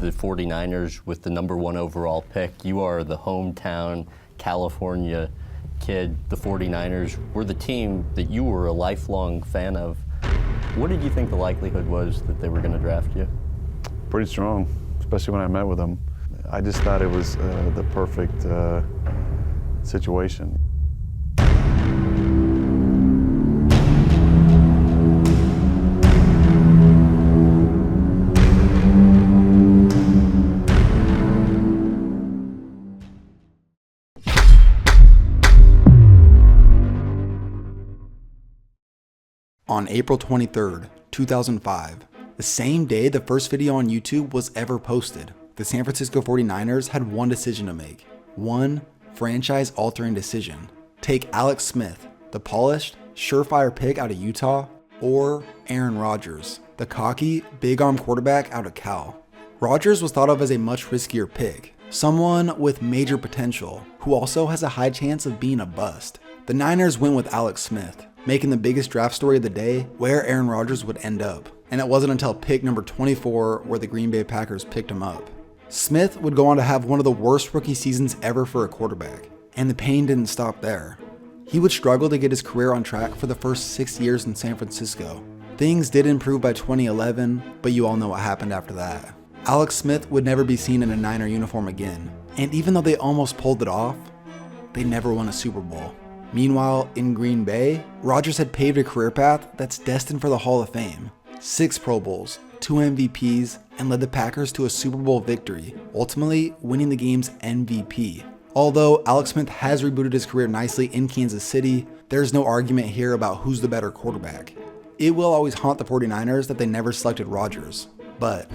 the 49ers with the #1 overall pick. You are the hometown California kid. The 49ers were the team that you were a lifelong fan of. What did you think the likelihood was that they were going to draft you? Pretty strong, especially when I met with them. I just thought it was the perfect situation. On April 23rd, 2005, the same day the first video on YouTube was ever posted, the San Francisco 49ers had one decision to make. One franchise-altering decision. Take Alex Smith, the polished, surefire pick out of Utah, or Aaron Rodgers, the cocky, big-arm quarterback out of Cal. Rodgers was thought of as a much riskier pick, someone with major potential, who also has a high chance of being a bust. The Niners went with Alex Smith, making the biggest draft story of the day where Aaron Rodgers would end up. And it wasn't until pick number 24 where the Green Bay Packers picked him up. Smith would go on to have one of the worst rookie seasons ever for a quarterback. And the pain didn't stop there. He would struggle to get his career on track for the first 6 years in San Francisco. Things did improve by 2011, but you all know what happened after that. Alex Smith would never be seen in a Niner uniform again. And even though they almost pulled it off, they never won a Super Bowl. Meanwhile, in Green Bay, Rodgers had paved a career path that's destined for the Hall of Fame. 6 Pro Bowls, 2 MVPs, and led the Packers to a Super Bowl victory, ultimately winning the game's MVP. Although Alex Smith has rebooted his career nicely in Kansas City, there's no argument here about who's the better quarterback. It will always haunt the 49ers that they never selected Rodgers. But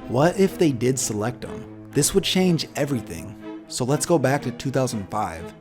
what if they did select him? This would change everything. So let's go back to 2005.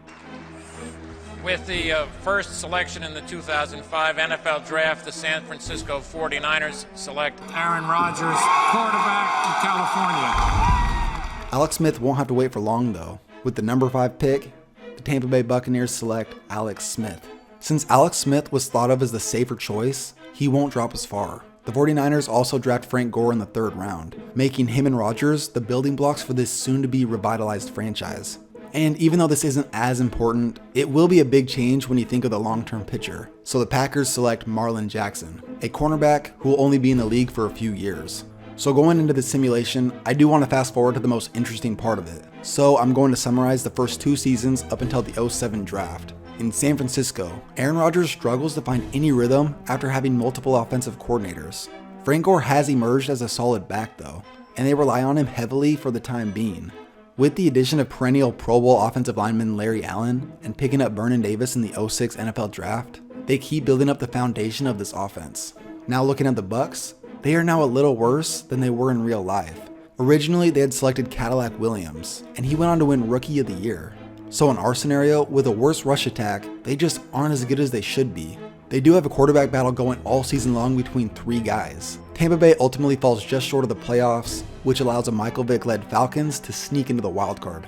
With the first selection in the 2005 NFL Draft, the San Francisco 49ers select Aaron Rodgers, quarterback in California. Alex Smith won't have to wait for long though. With the number 5 pick, the Tampa Bay Buccaneers select Alex Smith. Since Alex Smith was thought of as the safer choice, he won't drop as far. The 49ers also draft Frank Gore in the 3rd round, making him and Rodgers the building blocks for this soon-to-be revitalized franchise. And even though this isn't as important, it will be a big change when you think of the long-term picture. So the Packers select Marlon Jackson, a cornerback who will only be in the league for a few years. So going into the simulation, I do want to fast forward to the most interesting part of it. So I'm going to summarize the first 2 seasons up until the 2007 draft. In San Francisco, Aaron Rodgers struggles to find any rhythm after having multiple offensive coordinators. Frank Gore has emerged as a solid back though, and they rely on him heavily for the time being. With the addition of perennial Pro Bowl offensive lineman Larry Allen and picking up Vernon Davis in the 2006 NFL Draft, they keep building up the foundation of this offense. Now looking at the Bucs, they are now a little worse than they were in real life. Originally, they had selected Cadillac Williams, and he went on to win Rookie of the Year. So in our scenario, with a worse rush attack, they just aren't as good as they should be. They do have a quarterback battle going all season long between 3 guys. Tampa Bay ultimately falls just short of the playoffs, which allows a Michael Vick-led Falcons to sneak into the wild card.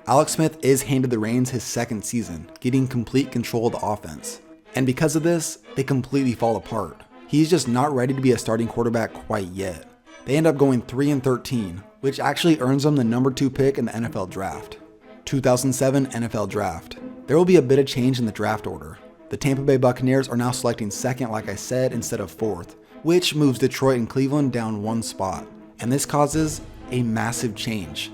Alex Smith is handed the reins his 2nd season, getting complete control of the offense. And because of this, they completely fall apart. He's just not ready to be a starting quarterback quite yet. They end up going 3-13, which actually earns them the number 2 pick in the NFL Draft. 2007 NFL Draft. There will be a bit of change in the draft order. The Tampa Bay Buccaneers are now selecting 2nd, like I said, instead of 4th, which moves Detroit and Cleveland down 1 spot. And this causes a massive change.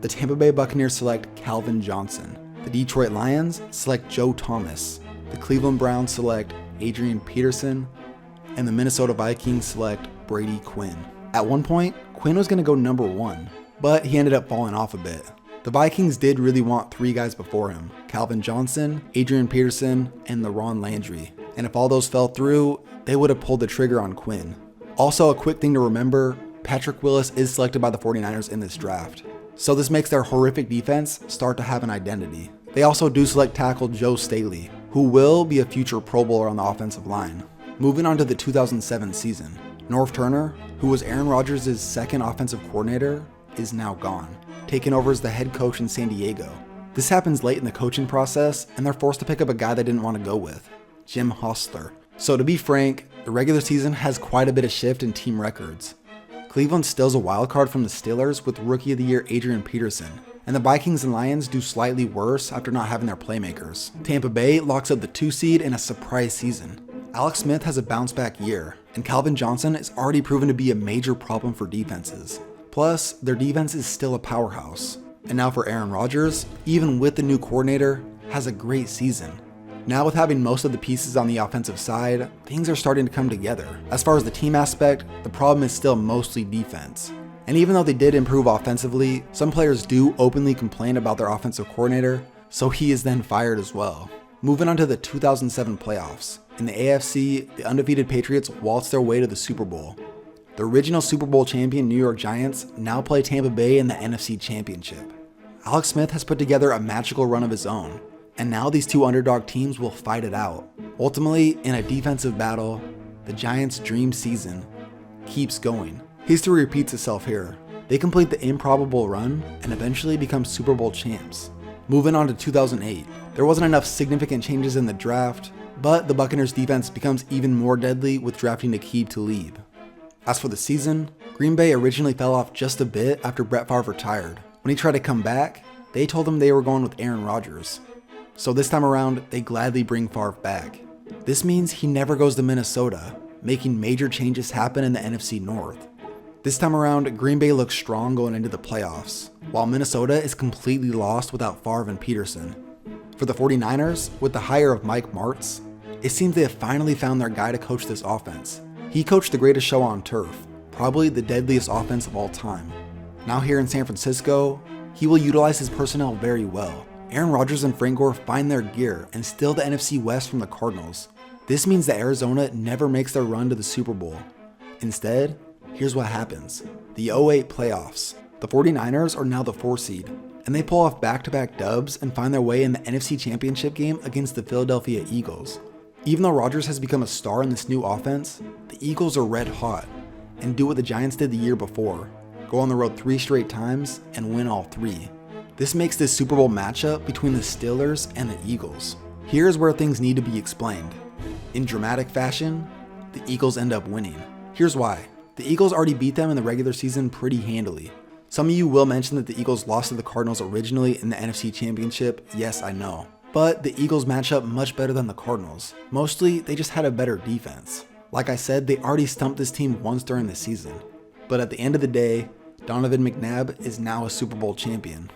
The Tampa Bay Buccaneers select Calvin Johnson. The Detroit Lions select Joe Thomas. The Cleveland Browns select Adrian Peterson. And the Minnesota Vikings select Brady Quinn. At one point, Quinn was going to go number 1, but he ended up falling off a bit. The Vikings did really want 3 guys before him: Calvin Johnson, Adrian Peterson, and LaRon Landry. And if all those fell through, they would have pulled the trigger on Quinn. Also, a quick thing to remember, Patrick Willis is selected by the 49ers in this draft. So this makes their horrific defense start to have an identity. They also do select tackle Joe Staley, who will be a future Pro Bowler on the offensive line. Moving on to the 2007 season, Norv Turner, who was Aaron Rodgers' 2nd offensive coordinator, is now gone, taking over as the head coach in San Diego. This happens late in the coaching process, and they're forced to pick up a guy they didn't want to go with, Jim Hostler. So to be frank, the regular season has quite a bit of shift in team records. Cleveland steals a wild card from the Steelers with Rookie of the Year Adrian Peterson, and the Vikings and Lions do slightly worse after not having their playmakers. Tampa Bay locks up the 2 seed in a surprise season. Alex Smith has a bounce back year, and Calvin Johnson is already proven to be a major problem for defenses. Plus, their defense is still a powerhouse. And now for Aaron Rodgers, even with the new coordinator, has a great season. Now with having most of the pieces on the offensive side, things are starting to come together. As far as the team aspect, the problem is still mostly defense. And even though they did improve offensively, some players do openly complain about their offensive coordinator, so he is then fired as well. Moving on to the 2007 playoffs. In the AFC, the undefeated Patriots waltzed their way to the Super Bowl. The original Super Bowl champion New York Giants now play Tampa Bay in the NFC Championship. Alex Smith has put together a magical run of his own, and now these two underdog teams will fight it out. Ultimately, in a defensive battle, the Giants' dream season keeps going. History repeats itself here. They complete the improbable run and eventually become Super Bowl champs. Moving on to 2008, there wasn't enough significant changes in the draft, but the Buccaneers defense becomes even more deadly with drafting Aqib Talib. As for the season, Green Bay originally fell off just a bit after Brett Favre retired. When he tried to come back, they told him they were going with Aaron Rodgers. So this time around, they gladly bring Favre back. This means he never goes to Minnesota, making major changes happen in the NFC North. This time around, Green Bay looks strong going into the playoffs, while Minnesota is completely lost without Favre and Peterson. For the 49ers, with the hire of Mike Martz, it seems they have finally found their guy to coach this offense. He coached the greatest show on turf, probably the deadliest offense of all time. Now here in San Francisco, he will utilize his personnel very well. Aaron Rodgers and Frank Gore find their gear and steal the NFC West from the Cardinals. This means that Arizona never makes their run to the Super Bowl. Instead, here's what happens. The 08 playoffs. The 49ers are now the 4 seed, and they pull off back-to-back dubs and find their way in the NFC Championship game against the Philadelphia Eagles. Even though Rodgers has become a star in this new offense, the Eagles are red hot and do what the Giants did the year before, go on the road 3 straight times and win all 3. This makes this Super Bowl matchup between the Steelers and the Eagles. Here's where things need to be explained. In dramatic fashion, the Eagles end up winning. Here's why. The Eagles already beat them in the regular season pretty handily. Some of you will mention that the Eagles lost to the Cardinals originally in the NFC Championship. Yes, I know. But the Eagles match up much better than the Cardinals. Mostly, they just had a better defense. Like I said, they already stumped this team once during the season. But at the end of the day, Donovan McNabb is now a Super Bowl champion.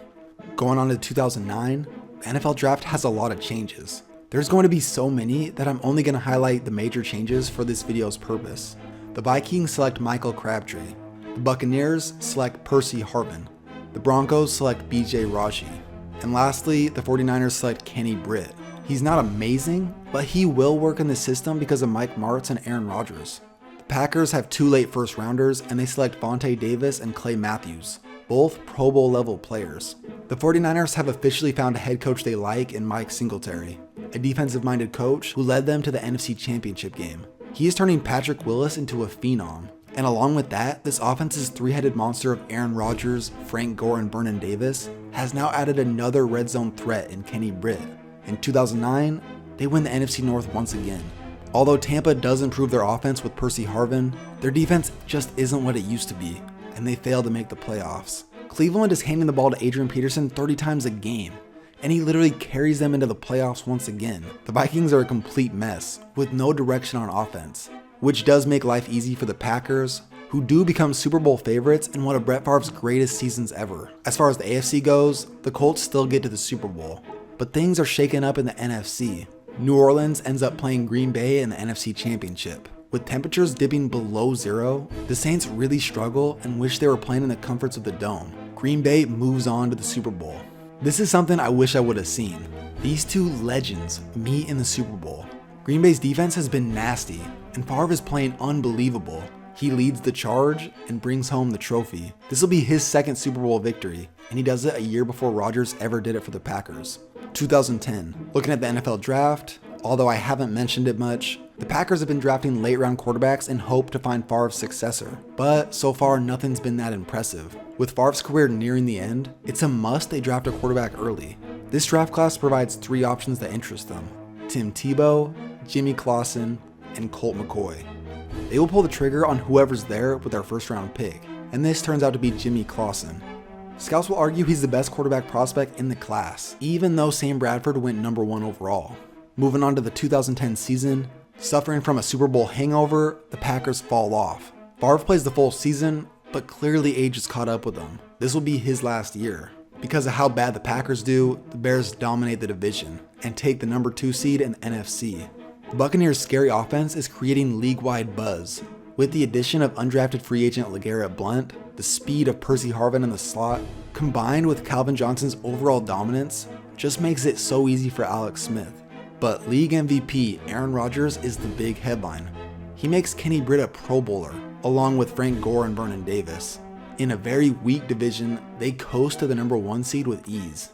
Going on to 2009, the NFL draft has a lot of changes. There's going to be so many that I'm only going to highlight the major changes for this video's purpose. The Vikings select Michael Crabtree. The Buccaneers select Percy Harvin. The Broncos select BJ Raji. And lastly, the 49ers select Kenny Britt. He's not amazing, but he will work in the system because of Mike Martz and Aaron Rodgers. The Packers have 2 late first rounders, and they select Vontae Davis and Clay Matthews, both Pro Bowl level players. The 49ers have officially found a head coach they like in Mike Singletary, a defensive-minded coach who led them to the NFC Championship game. He is turning Patrick Willis into a phenom. And along with that, this offense's 3-headed monster of Aaron Rodgers, Frank Gore, and Vernon Davis has now added another red zone threat in Kenny Britt. In 2009, they win the NFC North once again. Although Tampa does improve their offense with Percy Harvin, their defense just isn't what it used to be, and they fail to make the playoffs. Cleveland is handing the ball to Adrian Peterson 30 times a game, and he literally carries them into the playoffs once again. The Vikings are a complete mess, with no direction on offense, which does make life easy for the Packers, who do become Super Bowl favorites in one of Brett Favre's greatest seasons ever. As far as the AFC goes, the Colts still get to the Super Bowl, but things are shaken up in the NFC. New Orleans ends up playing Green Bay in the NFC Championship. With temperatures dipping below 0, the Saints really struggle and wish they were playing in the comforts of the dome. Green Bay moves on to the Super Bowl. This is something I wish I would have seen. These two legends meet in the Super Bowl. Green Bay's defense has been nasty, and Favre is playing unbelievable. He leads the charge and brings home the trophy. This will be his second Super Bowl victory, and he does it a year before Rodgers ever did it for the Packers. 2010. Looking at the NFL draft, although I haven't mentioned it much, the Packers have been drafting late round quarterbacks in hope to find Favre's successor, but so far nothing's been that impressive. With Favre's career nearing the end, it's a must they draft a quarterback early. This draft class provides 3 options that interest them: Tim Tebow, Jimmy Clausen, and Colt McCoy. They will pull the trigger on whoever's there with their first round pick. and this turns out to be Jimmy Clausen. Scouts will argue he's the best quarterback prospect in the class, even though Sam Bradford went number 1 overall. Moving on to the 2010 season, suffering from a Super Bowl hangover, the Packers fall off. Favre plays the full season, but clearly age has caught up with him. This will be his last year. Because of how bad the Packers do, the Bears dominate the division and take the number 2 seed in the NFC. The Buccaneers' scary offense is creating league-wide buzz. With the addition of undrafted free agent LeGarrette Blount, the speed of Percy Harvin in the slot, combined with Calvin Johnson's overall dominance, just makes it so easy for Alex Smith. But league MVP Aaron Rodgers is the big headline. He makes Kenny Britt a Pro Bowler, along with Frank Gore and Vernon Davis. In a very weak division, they coast to the number 1 seed with ease.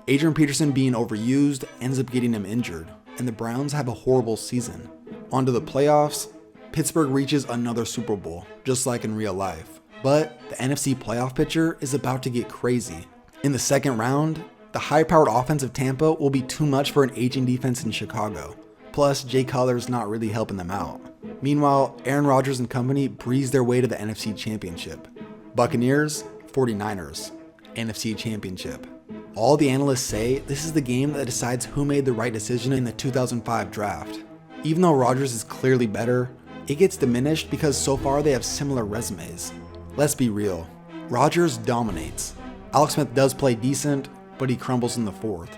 Adrian Peterson being overused ends up getting him injured, and the Browns have a horrible season. On to the playoffs, Pittsburgh reaches another Super Bowl, just like in real life. But the NFC playoff picture is about to get crazy. In the second round, the high-powered offense of Tampa will be too much for an aging defense in Chicago. Plus, Jay Cutler's not really helping them out. Meanwhile, Aaron Rodgers and company breeze their way to the NFC Championship. Buccaneers, 49ers, NFC Championship. All the analysts say this is the game that decides who made the right decision in the 2005 draft. Even though Rodgers is clearly better, it gets diminished because so far they have similar resumes. Let's be real, Rodgers dominates. Alex Smith does play decent, but he crumbles in the 4th.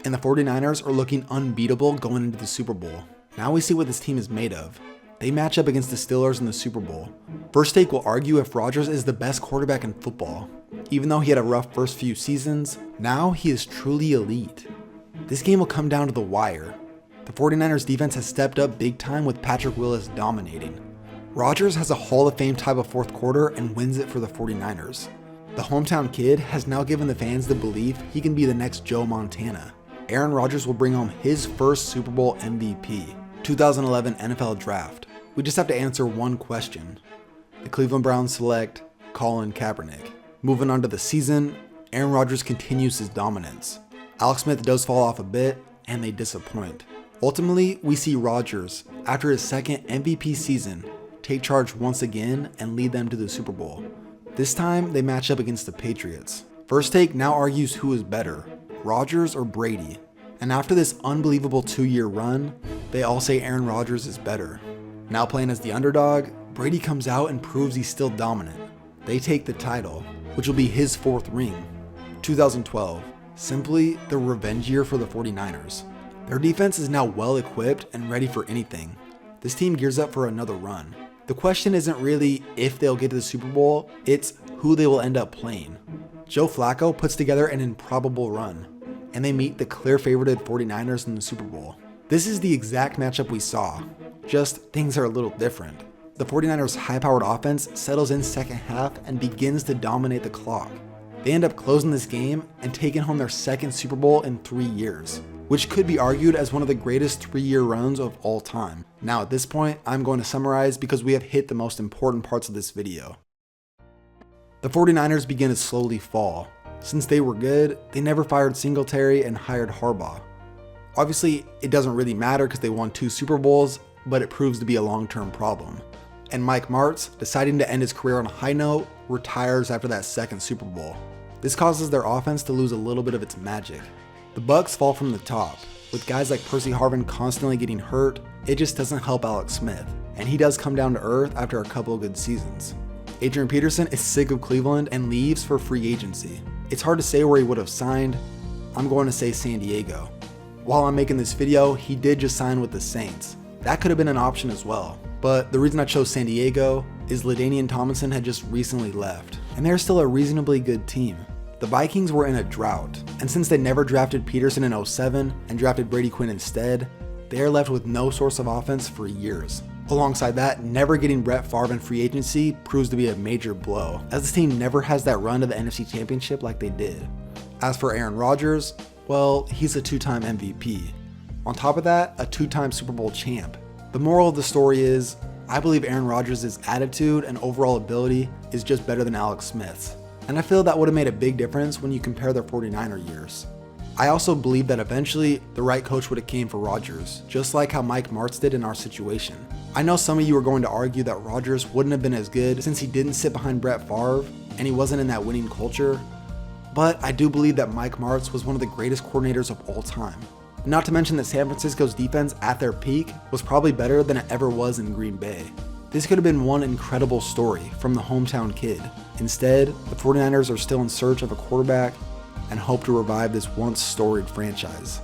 And the 49ers are looking unbeatable going into the Super Bowl. Now we see what this team is made of. They match up against the Steelers in the Super Bowl. First Take will argue if Rodgers is the best quarterback in football. Even though he had a rough first few seasons, now he is truly elite. This game will come down to the wire. The 49ers defense has stepped up big time with Patrick Willis dominating. Rodgers has a Hall of Fame type of fourth quarter and wins it for the 49ers. The hometown kid has now given the fans the belief he can be the next Joe Montana. Aaron Rodgers will bring home his first Super Bowl MVP. 2011 NFL Draft. We just have to answer one question. The Cleveland Browns select Colin Kaepernick. Moving on to the season, Aaron Rodgers continues his dominance. Alex Smith does fall off a bit, and they disappoint. Ultimately, we see Rodgers, after his second MVP season, take charge once again and lead them to the Super Bowl. This time, they match up against the Patriots. First Take now argues who is better, Rodgers or Brady. And after this unbelievable 2-year run, they all say Aaron Rodgers is better. Now playing as the underdog, Brady comes out and proves he's still dominant. They take the title, which will be his 4th ring. 2012, simply the revenge year for the 49ers. Their defense is now well equipped and ready for anything. This team gears up for another run. The question isn't really if they'll get to the Super Bowl, it's who they will end up playing. Joe Flacco puts together an improbable run, and they meet the clear favorited 49ers in the Super Bowl. This is the exact matchup we saw, just things are a little different. The 49ers' high-powered offense settles in second half and begins to dominate the clock. They end up closing this game and taking home their second Super Bowl in 3 years, which could be argued as one of the greatest 3-year runs of all time. Now at this point, I'm going to summarize because we have hit the most important parts of this video. The 49ers begin to slowly fall. Since they were good, they never fired Singletary and hired Harbaugh. Obviously, it doesn't really matter because they won 2 Super Bowls, but it proves to be a long-term problem. And Mike Martz, deciding to end his career on a high note, retires after that second Super Bowl. This causes their offense to lose a little bit of its magic. The Bucs fall from the top. With guys like Percy Harvin constantly getting hurt, it just doesn't help Alex Smith, and he does come down to earth after a couple of good seasons. Adrian Peterson is sick of Cleveland and leaves for free agency. It's hard to say where he would have signed. I'm going to say San Diego. While I'm making this video, he did just sign with the Saints. That could have been an option as well. But the reason I chose San Diego is LaDainian Tomlinson had just recently left, and they're still a reasonably good team. The Vikings were in a drought, and since they never drafted Peterson in 2007 and drafted Brady Quinn instead, they are left with no source of offense for years. Alongside that, never getting Brett Favre in free agency proves to be a major blow, as this team never has that run to the NFC Championship like they did. As for Aaron Rodgers, well, he's a 2-time MVP. On top of that, a 2-time Super Bowl champ. The moral of the story is, I believe Aaron Rodgers' attitude and overall ability is just better than Alex Smith's. And I feel that would have made a big difference when you compare their 49er years. I also believe that eventually the right coach would have came for Rodgers, just like how Mike Martz did in our situation. I know some of you are going to argue that Rodgers wouldn't have been as good since he didn't sit behind Brett Favre and he wasn't in that winning culture, but I do believe that Mike Martz was one of the greatest coordinators of all time. Not to mention that San Francisco's defense at their peak was probably better than it ever was in Green Bay. This could have been one incredible story from the hometown kid. Instead, the 49ers are still in search of a quarterback and hope to revive this once storied franchise.